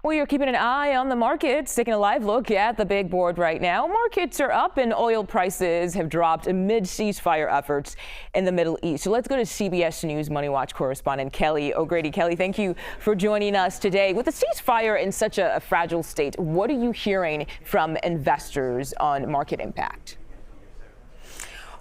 We are keeping an eye on the markets, taking a live look at the big board right now. Markets are up and oil prices have dropped amid ceasefire efforts in the Middle East. So let's go to CBS News MoneyWatch correspondent Kelly O'Grady. Kelly, thank you for joining us today. With the ceasefire in such a fragile state, what are you hearing from investors on market impact?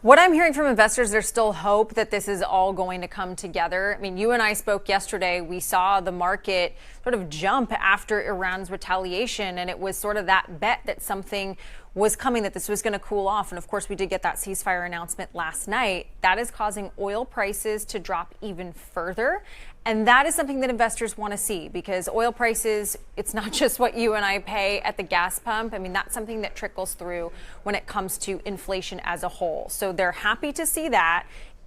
What I'm hearing from investors, there's still hope that this is all going to come together. I mean, you and I spoke yesterday. We saw the market sort of jump after Iran's retaliation, and it was sort of that bet that something was coming, that this was going to cool off. And of course, we did get that ceasefire announcement last night. That is causing oil prices to drop even further. And that is something that investors want to see, because oil prices, it's not just what you and I pay at the gas pump. I mean, that's something that trickles through when it comes to inflation as a whole. So they're happy to see that.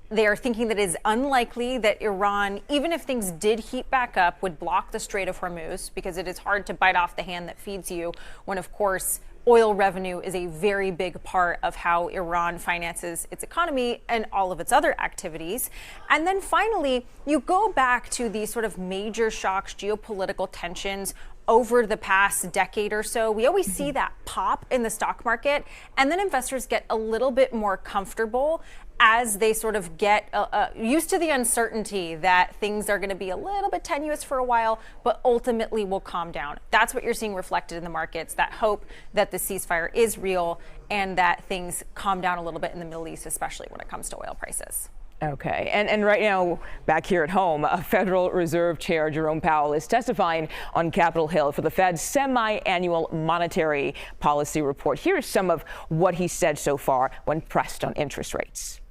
They are thinking that it is unlikely that Iran, even if things did heat back up, would block the Strait of Hormuz, because it is hard to bite off the hand that feeds you when, of course, oil revenue is a very big part of how Iran finances its economy and all of its other activities. And then finally, you go back to these sort of major shocks, geopolitical tensions over the past decade or so. We always see that pop in the stock market, and then investors get a little bit more comfortable as they sort of get used to the uncertainty that things are going to be a little bit tenuous for a while, but ultimately will calm down. That's what you're seeing reflected in the markets, that hope that the ceasefire is real and that things calm down a little bit in the Middle East, especially when it comes to oil prices. Okay. And right now, back here at home, Federal Reserve Chair Jerome Powell is testifying on Capitol Hill for the Fed's semi-annual monetary policy report. Here's some of what he said so far when pressed on interest rates.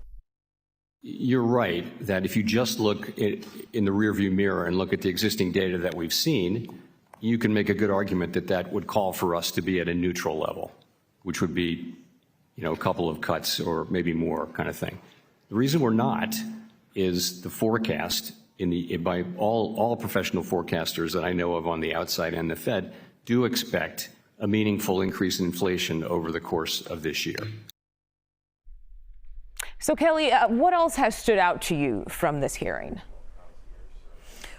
You're right that if you just look in the rearview mirror and look at the existing data that we've seen, you can make a good argument that that would call for us to be at a neutral level, which would be, a couple of cuts or maybe more kind of thing. The reason we're not is the forecast by all professional forecasters that I know of on the outside and the Fed do expect a meaningful increase in inflation over the course of this year. So, Kelly, what else has stood out to you from this hearing?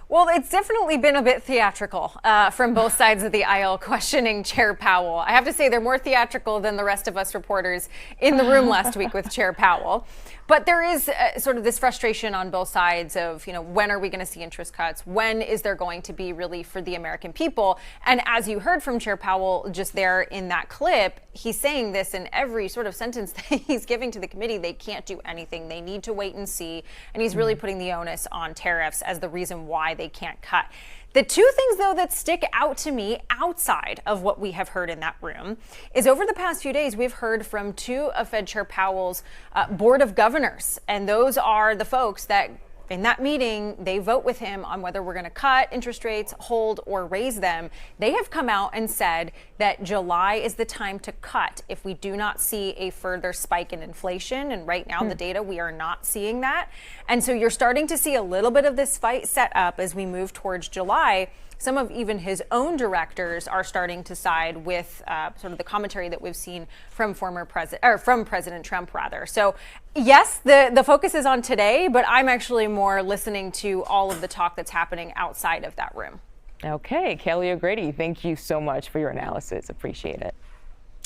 Well, it's definitely been a bit theatrical from both sides of the aisle questioning Chair Powell. I have to say they're more theatrical than the rest of us reporters in the room last week with Chair Powell. But there is sort of this frustration on both sides of, when are we going to see interest cuts? When is there going to be relief for the American people? And as you heard from Chair Powell just there in that clip, he's saying this in every sort of sentence that he's giving to the committee. They can't do anything. They need to wait and see. And he's really putting the onus on tariffs as the reason why they can't cut. The two things, though, that stick out to me outside of what we have heard in that room is over the past few days, we've heard from two of Fed Chair Powell's board of governors. And those are the folks that in that meeting, they vote with him on whether we're going to cut interest rates, hold, or raise them. They have come out and said that July is the time to cut if we do not see a further spike in inflation. And right now, the data, we are not seeing that. And so you're starting to see a little bit of this fight set up as we move towards July. Some of even his own directors are starting to side with sort of the commentary that we've seen from President Trump, rather. So, yes, the focus is on today, but I'm actually more listening to all of the talk that's happening outside of that room. Okay, Kelly O'Grady, thank you so much for your analysis. Appreciate it.